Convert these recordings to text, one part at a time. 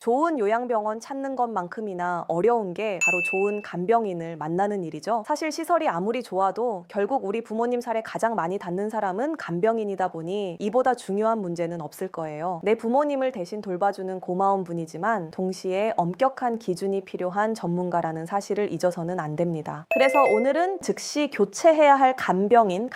좋은 요양병원 찾는 것만큼이나 어려운 게 바로 좋은 간병인을 만나는 일이죠. 사실 시설이 아무리 좋아도 결국 우리 부모님 살에 가장 많이 닿는 사람은 간병인이다 보니 이보다 중요한 문제는 없을 거예요. 내 부모님을 대신 돌봐주는 고마운 분이지만 동시에 엄격한 기준이 필요한 전문가라는 사실을 잊어서는 안 됩니다. 그래서 오늘은 즉시 교체해야 할 간병인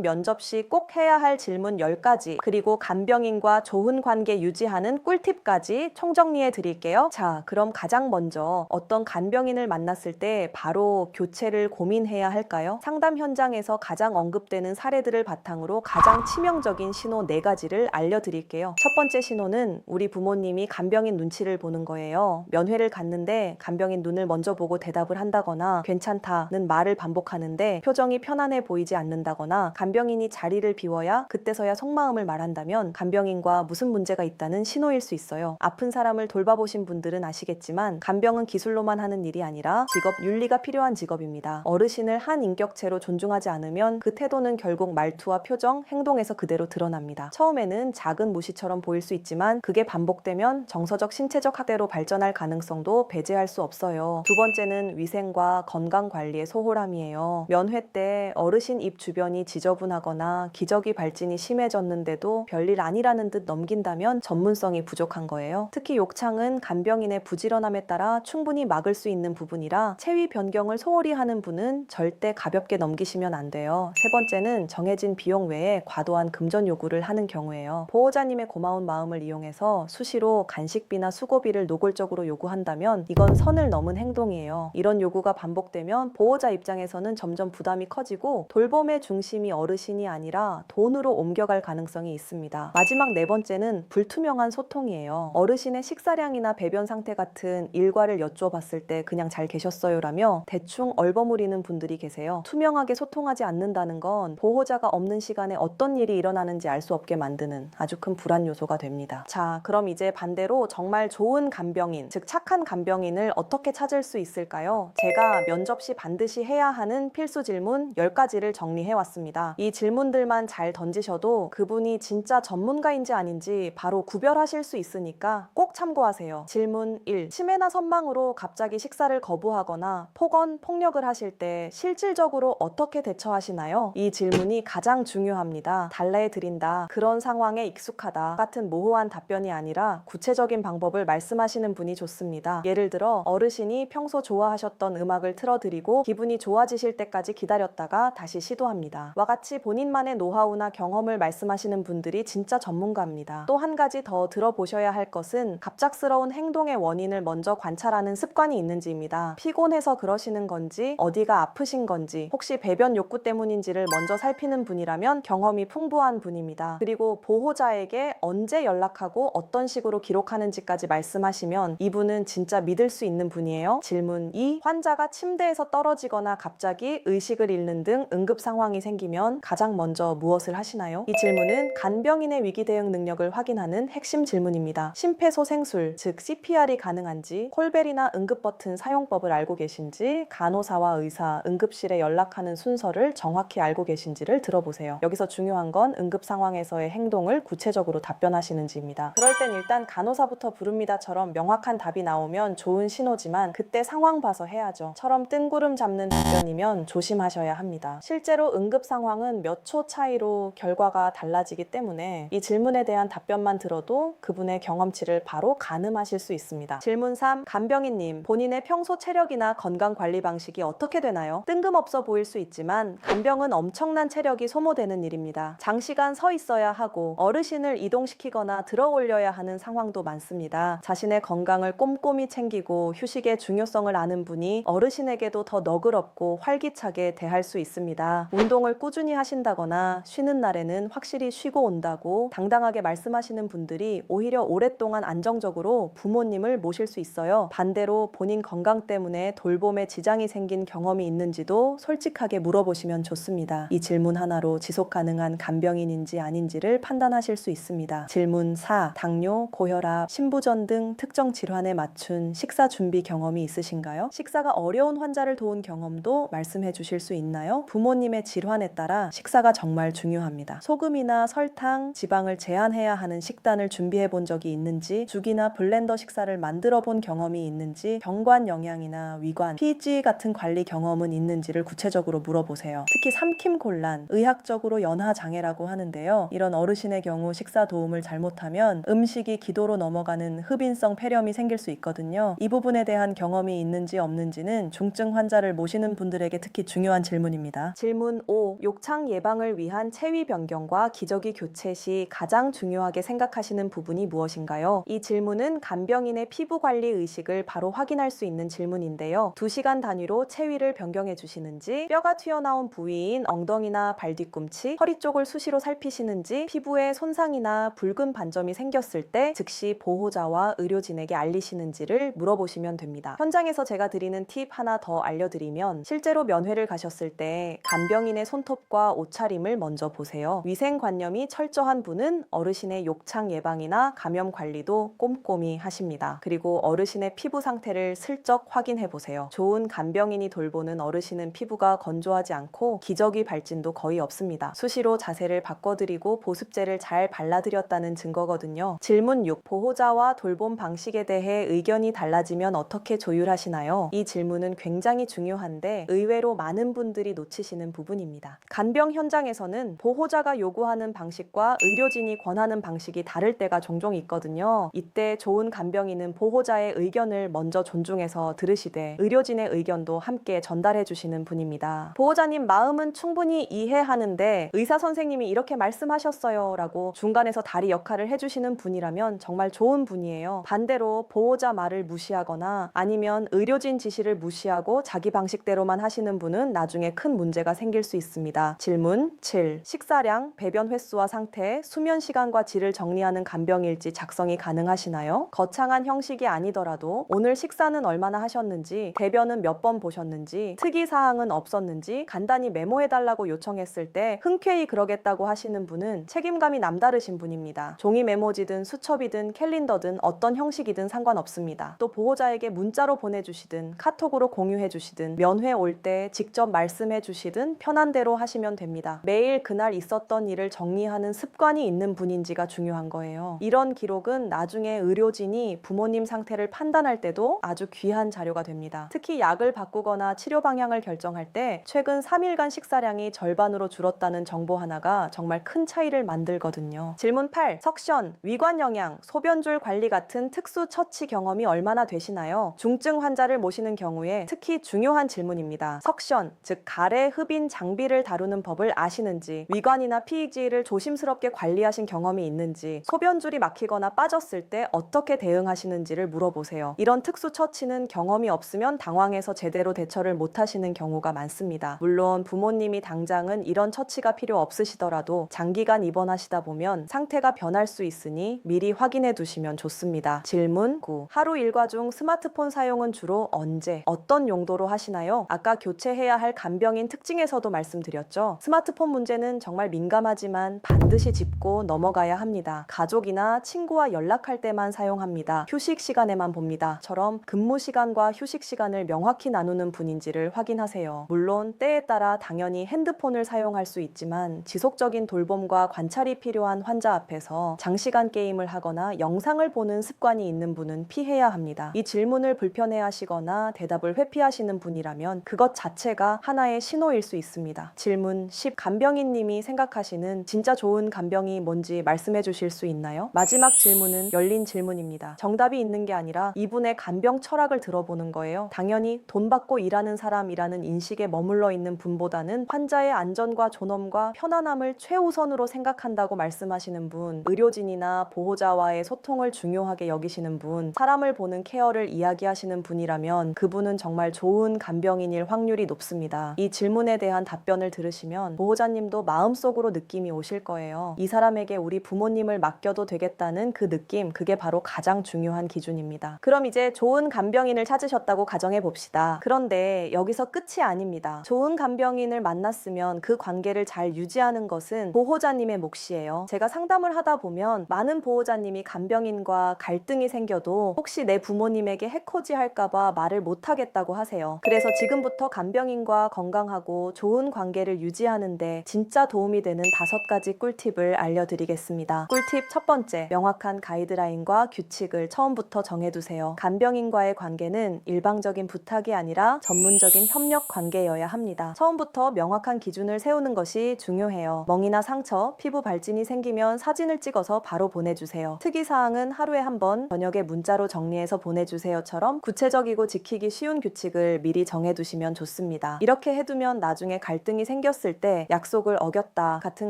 면접 시 꼭 해야 할 질문 10가지, 그리고 간병인과 좋은 관계 유지하는 꿀팁까지 총정리해 드릴게요. 자, 그럼 가장 먼저 어떤 간병인을 만났을 때 바로 교체를 고민해야 할까요? 상담 현장에서 가장 언급되는 사례들을 바탕으로 가장 치명적인 신호 4가지를 알려드릴게요. 첫 번째 신호는 우리 부모님이 간병인 눈치를 보는 거예요. 면회를 갔는데 간병인 눈을 먼저 보고 대답을 한다거나 괜찮다는 말을 반복하는데 표정이 편안해 보이지 않는다거나 간병인이 자리를 비워야 그때서야 속마음을 말한다면 간병인과 무슨 문제가 있다는 신호일 수 있어요. 아픈 사람을 돌봐보신 분들은 아시겠지만 간병은 기술로만 하는 일이 아니라 직업 윤리가 필요한 직업입니다. 어르신을 한 인격체로 존중하지 않으면 그 태도는 결국 말투와 표정, 행동에서 그대로 드러납니다. 처음에는 작은 무시처럼 보일 수 있지만 그게 반복되면 정서적, 신체적 학대로 발전할 가능성도 배제할 수 없어요. 두 번째는 위생과 건강 관리의 소홀함이에요. 면회 때 어르신 입 주변이 지저분하거나 기저귀 발진이 심해졌는데도 별일 아니라는 듯 넘긴다면 전문성이 부족한 거예요. 특히 욕창은 간병인의 부지런함에 따라 충분히 막을 수 있는 부분이라 체위 변경을 소홀히 하는 분은 절대 가볍게 넘기시면 안 돼요. 세 번째는 정해진 비용 외에 과도한 금전 요구를 하는 경우예요. 보호자님의 고마운 마음을 이용해서 수시로 간식비나 수고비를 노골적으로 요구한다면 이건 선을 넘은 행동이에요. 이런 요구가 반복되면 보호자 입장에서는 점점 부담이 커지고 돌봄의 중심이 어르신이 아니라 돈으로 옮겨갈 가능성이 있습니다. 마지막 4번째는 불투명한 소통이에요. 어르신의 식사량이나 배변 상태 같은 일과를 여쭈어봤을 때 그냥 잘 계셨어요라며 대충 얼버무리는 분들이 계세요. 투명하게 소통하지 않는다는 건 보호자가 없는 시간에 어떤 일이 일어나는지 알 수 없게 만드는 아주 큰 불안 요소가 됩니다. 자, 그럼 이제 반대로 정말 좋은 간병인, 즉 착한 간병인을 어떻게 찾을 수 있을까요? 제가 면접 시 반드시 해야 하는 필수 질문 10가지를 정리해 왔습니다. 이 질문들만 잘 던지셔도 그분이 진짜 전문가인지 아닌지 바로 구별하실 수 있으니까 꼭 참고하세요. 질문 1. 치매나 선망으로 갑자기 식사를 거부하거나 폭언, 폭력을 하실 때 실질적으로 어떻게 대처하시나요? 이 질문이 가장 중요합니다. 달래해 드린다, 그런 상황에 익숙하다 같은 모호한 답변이 아니라 구체적인 방법을 말씀하시는 분이 좋습니다. 예를 들어 어르신이 평소 좋아하셨던 음악을 틀어드리고 기분이 좋아지실 때까지 기다렸다가 다시 시도합니다. 와 같이 본인만의 노하우나 경험을 말씀하시는 분들이 진짜 전문가입니다. 또 한 가지 더 들어보셔야 할 것은 갑작스러운 행동의 원인을 먼저 관찰하는 습관이 있는지입니다. 피곤해서 그러시는 건지, 어디가 아프신 건지, 혹시 배변 욕구 때문인지를 먼저 살피는 분이라면 경험이 풍부한 분입니다. 그리고 보호자에게 언제 연락하고 어떤 식으로 기록하는지까지 말씀하시면 이분은 진짜 믿을 수 있는 분이에요. 질문 2. 환자가 침대에서 떨어지거나 갑자기 의식을 잃는 등 응급 상황이 생기면 가장 먼저 무엇을 하시나요? 이 질문은 간병인의 위기 대응 능력을 확인하는 핵심 질문입니다. 심폐소생술, 즉 CPR이 가능한지, 콜벨이나 응급 버튼 사용법을 알고 계신지, 간호사와 의사, 응급실에 연락하는 순서를 정확히 알고 계신지를 들어보세요. 여기서 중요한 건 응급 상황에서의 행동을 구체적으로 답변하시는지입니다. 그럴 땐 일단 간호사부터 부릅니다처럼 명확한 답이 나오면 좋은 신호지만 그때 상황 봐서 해야죠. 처럼 뜬구름 잡는 답변이면 조심하셔야 합니다. 실제로 응급 상황은 몇 초 차이로 결과가 달라지기 때문에 이 질문에 대한 답변만 들어도 그분의 경험치를 바로 가늠하실 수 있습니다. 질문 3. 간병인님, 본인의 평소 체력이나 건강 관리 방식이 어떻게 되나요? 뜬금없어 보일 수 있지만 간병은 엄청난 체력이 소모되는 일입니다. 장시간 서 있어야 하고 어르신을 이동시키거나 들어 올려야 하는 상황도 많습니다. 자신의 건강을 꼼꼼히 챙기고 휴식의 중요성을 아는 분이 어르신에게도 더 너그럽고 활기차게 대할 수 있습니다. 운동을 꾸준히 하신다거나 쉬는 날에는 확실히 쉬고 온다고 당당하게 말씀하시는 분들이 오히려 오랫동안 안정적으로 부모님을 모실 수 있어요. 반대로 본인 건강 때문에 돌봄에 지장이 생긴 경험이 있는지도 솔직하게 물어보시면 좋습니다. 이 질문 하나로 지속 가능한 간병인인지 아닌지를 판단하실 수 있습니다. 질문 4. 당뇨, 고혈압, 신부전 등 특정 질환에 맞춘 식사 준비 경험이 있으신가요? 식사가 어려운 환자를 도운 경험도 말씀해 주실 수 있나요? 부모님의 질환에 따라 식사가 정말 중요합니다. 소금이나 설탕, 지방을 제한해야 하는 식단을 준비해 본 적이 있는지, 죽이나 요리나 블렌더 식사를 만들어 본 경험이 있는지, 경관 영양이나 위관, 피지 같은 관리 경험은 있는지를 구체적으로 물어보세요. 특히 삼킴곤란, 의학적으로 연하장애라고 하는데요. 이런 어르신의 경우 식사 도움을 잘못하면 음식이 기도로 넘어가는 흡인성 폐렴이 생길 수 있거든요. 이 부분에 대한 경험이 있는지 없는지는 중증 환자를 모시는 분들에게 특히 중요한 질문입니다. 질문 5. 욕창 예방을 위한 체위 변경과 기저귀 교체 시 가장 중요하게 생각하시는 부분이 무엇인가요? 이 질문은 간병인의 피부 관리 의식을 바로 확인할 수 있는 질문인데요. 2시간 단위로 체위를 변경해 주시는지, 뼈가 튀어나온 부위인 엉덩이나 발 뒤꿈치, 허리 쪽을 수시로 살피시는지, 피부에 손상이나 붉은 반점이 생겼을 때 즉시 보호자와 의료진에게 알리시는지를 물어보시면 됩니다. 현장에서 제가 드리는 팁 하나 더 알려드리면, 실제로 면회를 가셨을 때 간병인의 손톱과 옷차림을 먼저 보세요. 위생관념이 철저한 분은 어르신의 욕창 예방이나 감염 관리도 꼼꼼히 하십니다. 그리고 어르신의 피부 상태를 슬쩍 확인해 보세요. 좋은 간병인이 돌보는 어르신은 피부가 건조하지 않고 기저귀 발진도 거의 없습니다. 수시로 자세를 바꿔드리고 보습제를 잘 발라드렸다는 증거거든요. 질문 6. 보호자와 돌봄 방식에 대해 의견이 달라지면 어떻게 조율하시나요? 이 질문은 굉장히 중요한데 의외로 많은 분들이 놓치시는 부분입니다. 간병 현장에서는 보호자가 요구하는 방식과 의료진이 권하는 방식이 다를 때가 종종 있거든요. 이때 좋은 간병인은 보호자의 의견을 먼저 존중해서 들으시되 의료진의 의견도 함께 전달해 주시는 분입니다. 보호자님 마음은 충분히 이해하는데 의사 선생님이 이렇게 말씀하셨어요 라고 중간에서 다리 역할을 해주시는 분이라면 정말 좋은 분이에요. 반대로 보호자 말을 무시하거나 아니면 의료진 지시를 무시하고 자기 방식대로만 하시는 분은 나중에 큰 문제가 생길 수 있습니다. 질문 7. 식사량, 배변 횟수와 상태, 수면 시간과 질을 정리하는 간병일지 작성이 가능하시나요? 거창한 형식이 아니더라도 오늘 식사는 얼마나 하셨는지, 대변은 몇 번 보셨는지, 특이사항은 없었는지 간단히 메모해달라고 요청했을 때 흔쾌히 그러겠다고 하시는 분은 책임감이 남다르신 분입니다. 종이 메모지든 수첩이든 캘린더든 어떤 형식이든 상관없습니다. 또 보호자에게 문자로 보내주시든 카톡으로 공유해주시든 면회 올 때 직접 말씀해주시든 편한 대로 하시면 됩니다. 매일 그날 있었던 일을 정리하는 습관이 있는 분인지가 중요한 거예요. 이런 기록은 나중에 의료진이 부모님 상태를 판단할 때도 아주 귀한 자료가 됩니다. 특히 약을 바꾸거나 치료 방향을 결정할 때 최근 3일간 식사량이 절반으로 줄었다는 정보 하나가 정말 큰 차이를 만들거든요. 질문 8. 석션, 위관 영양, 소변줄 관리 같은 특수 처치 경험이 얼마나 되시나요? 중증 환자를 모시는 경우에 특히 중요한 질문입니다. 석션, 즉 가래 흡인 장비를 다루는 법을 아시는지, 위관이나 피지를 조심스럽게 관리하신 경험이 있는지, 소변줄이 막히거나 빠졌을 때 어떻게 대응하시는지를 물어보세요. 이런 특수 처치는 경험이 없으면 당황해서 제대로 대처를 못하시는 경우가 많습니다. 물론 부모님이 당장은 이런 처치가 필요 없으시더라도 장기간 입원하시다 보면 상태가 변할 수 있으니 미리 확인해 두시면 좋습니다. 질문 9. 하루 일과 중 스마트폰 사용은 주로 언제, 어떤 용도로 하시나요? 아까 교체해야 할 간병인 특징에서도 말씀드렸죠. 스마트폰 문제는 정말 민감하지만 반드시 짚고 넘어가야 합니다. 가족이나 친구와 연락할 때만 사용합니다. 휴식 시간에만 봅니다. 처럼 근무 시간과 휴식 시간을 명확히 나누는 분인지를 확인하세요. 물론 때에 따라 당연히 핸드폰을 사용할 수 있지만 지속적인 돌봄과 관찰이 필요한 환자 앞에서 장시간 게임을 하거나 영상을 보는 습관이 있는 분은 피해야 합니다. 이 질문을 불편해하시거나 대답을 회피하시는 분이라면 그것 자체가 하나의 신호일 수 있습니다. 질문 10. 간병인님이 생각하시는 진짜 좋은 간병이 뭔지 말씀해 주실 수 있나요? 마지막 질문은 열린 질문입니다. 정답이 있는 게 아니라 이분의 간병 철학을 들어보는 거예요. 당연히 돈 받고 일하는 사람이라는 인식에 머물러 있는 분보다는 환자의 안전과 존엄과 편안함을 최우선으로 생각한다고 말씀하시는 분, 의료진이나 보호자와의 소통을 중요하게 여기시는 분, 사람을 보는 케어를 이야기하시는 분이라면 그분은 정말 좋은 간병인일 확률이 높습니다. 이 질문에 대한 답변을 들으시면 보호자님도 마음속으로 느낌이 오실 거예요. 이 사람에게 우리 부모님을 맡겨도 되겠다는 그 느낌, 그게 바로 가장 중요한 기준입니다. 그럼 이제 좋은 간병인을 찾으셨다고 가정해 봅시다. 그런데 여기서 끝이 아닙니다. 좋은 간병인을 만났으면 그 관계를 잘 유지하는 것은 보호자님의 몫이에요. 제가 상담을 하다 보면 많은 보호자님이 간병인과 갈등이 생겨도 혹시 내 부모님에게 해코지 할까봐 말을 못하겠다고 하세요. 그래서 지금부터 간병인과 건강하고 좋은 관계를 유지하는데 진짜 도움이 되는 5가지 꿀팁을 알려드리겠습니다. 꿀팁 첫 번째, 명확한 가이드라인과 기준과 규칙을 처음부터 정해두세요. 간병인과의 관계는 일방적인 부탁이 아니라 전문적인 협력 관계여야 합니다. 처음부터 명확한 기준을 세우는 것이 중요해요. 멍이나 상처, 피부 발진이 생기면 사진을 찍어서 바로 보내주세요. 특이사항은 하루에 한 번, 저녁에 문자로 정리해서 보내주세요처럼 구체적이고 지키기 쉬운 규칙을 미리 정해두시면 좋습니다. 이렇게 해두면 나중에 갈등이 생겼을 때 약속을 어겼다 같은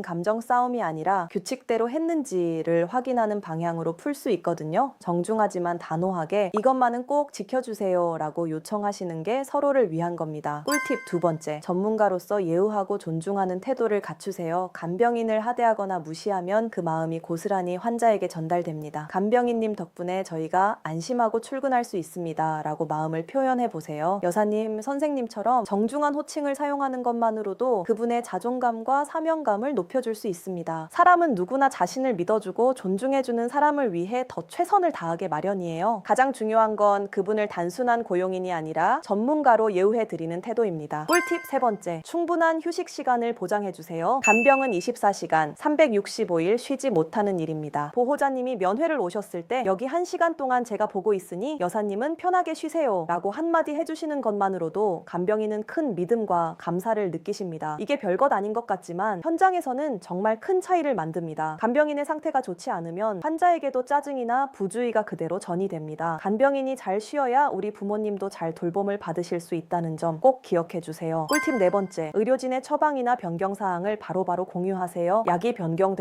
감정 싸움이 아니라 규칙대로 했는지를 확인하는 방향으로 풀 수 있거든요. 정중하지만 단호하게 이것만은 꼭 지켜주세요 라고 요청하시는 게 서로를 위한 겁니다. 꿀팁 두 번째, 전문가로서 예우하고 존중하는 태도를 갖추세요. 간병인을 하대하거나 무시하면 그 마음이 고스란히 환자에게 전달됩니다. 간병인님 덕분에 저희가 안심하고 출근할 수 있습니다 라고 마음을 표현해 보세요. 여사님, 선생님처럼 정중한 호칭을 사용하는 것만으로도 그분의 자존감과 사명감을 높여줄 수 있습니다. 사람은 누구나 자신을 믿어주고 존중해주는 사람을 위해 더 최선을 다하게 마련이에요. 가장 중요한 건 그분을 단순한 고용인이 아니라 전문가로 예우해드리는 태도입니다. 꿀팁 세 번째, 충분한 휴식 시간을 보장해주세요. 간병은 24시간, 365일 쉬지 못하는 일입니다. 보호자님이 면회를 오셨을 때 여기 1시간 동안 제가 보고 있으니 여사님은 편하게 쉬세요 라고 한마디 해주시는 것만으로도 간병인은 큰 믿음과 감사를 느끼십니다. 이게 별것 아닌 것 같지만 현장에서는 정말 큰 차이를 만듭니다. 간병인의 상태가 좋지 않으면 환자에게도 짜증이나 부주의가 그대로 전이됩니다. 간병인이 잘 쉬어야 우리 부모님도 잘 돌봄을 받으실 수 있다는 점 꼭 기억해 주세요. 꿀팁 네 번째, 의료진의 처방이나 변경 사항을 바로바로 공유하세요. 약이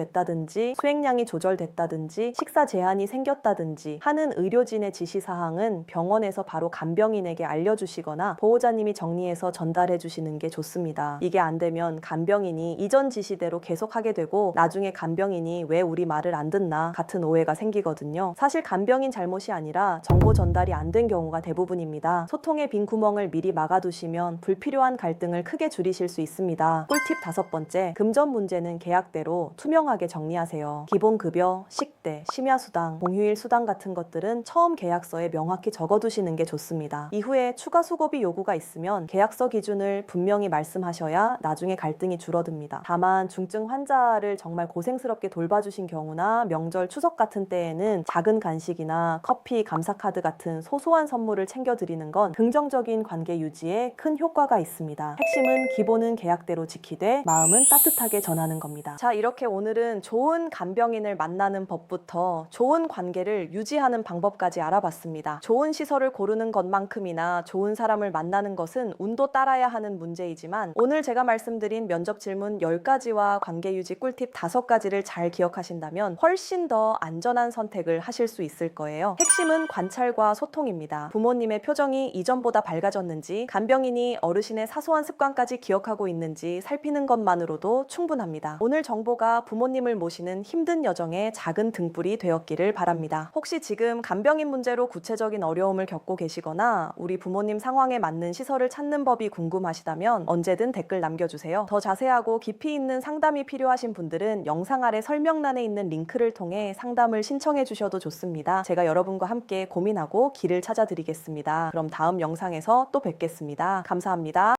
변경됐다든지 수행량이 조절됐다든지 식사 제한이 생겼다든지 하는 의료진의 지시 사항은 병원에서 바로 간병인에게 알려주시거나 보호자님이 정리해서 전달해 주시는 게 좋습니다. 이게 안 되면 간병인이 이전 지시대로 계속하게 되고 나중에 간병인이 왜 우리 말을 안 듣나 같은 오해가 생기거든요. 사실 간병인 잘못이 아니라 정보 전달이 안 된 경우가 대부분입니다. 소통의 빈 구멍을 미리 막아두시면 불필요한 갈등을 크게 줄이실 수 있습니다. 꿀팁 다섯 번째, 금전 문제는 계약대로 투명하게 정리하세요. 기본급여, 식대, 심야수당, 공휴일 수당 같은 것들은 처음 계약서에 명확히 적어두시는 게 좋습니다. 이후에 추가 수고비 요구가 있으면 계약서 기준을 분명히 말씀하셔야 나중에 갈등이 줄어듭니다. 다만 중증 환자를 정말 고생스럽게 돌봐주신 경우나 명절, 추석 같은 때에는 작은 간식이나 커피, 감사카드 같은 소소한 선물을 챙겨드리는 건 긍정적인 관계 유지에 큰 효과가 있습니다. 핵심은 기본은 계약대로 지키되 마음은 따뜻하게 전하는 겁니다. 자, 이렇게 오늘은 좋은 간병인을 만나는 법부터 좋은 관계를 유지하는 방법까지 알아봤습니다. 좋은 시설을 고르는 것만큼이나 좋은 사람을 만나는 것은 운도 따라야 하는 문제이지만 오늘 제가 말씀드린 면접 질문 10가지와 관계 유지 꿀팁 5가지를 잘 기억하신다면 훨씬 더 안전한 선택을 하실 수 있을 거예요. 핵심은 관찰과 소통입니다. 부모님의 표정이 이전보다 밝아졌는지, 간병인이 어르신의 사소한 습관까지 기억하고 있는지 살피는 것만으로도 충분합니다. 오늘 정보가 부모님을 모시는 힘든 여정의 작은 등불이 되었기를 바랍니다. 혹시 지금 간병인 문제로 구체적인 어려움을 겪고 계시거나 우리 부모님 상황에 맞는 시설을 찾는 법이 궁금하시다면 언제든 댓글 남겨주세요. 더 자세하고 깊이 있는 상담이 필요하신 분들은 영상 아래 설명란에 있는 링크를 통해 상담을 신청해 주셔도 좋습니다. 제가 여러분과 함께 고민하고 길을 찾아드리겠습니다. 그럼 다음 영상에서 또 뵙겠습니다. 감사합니다.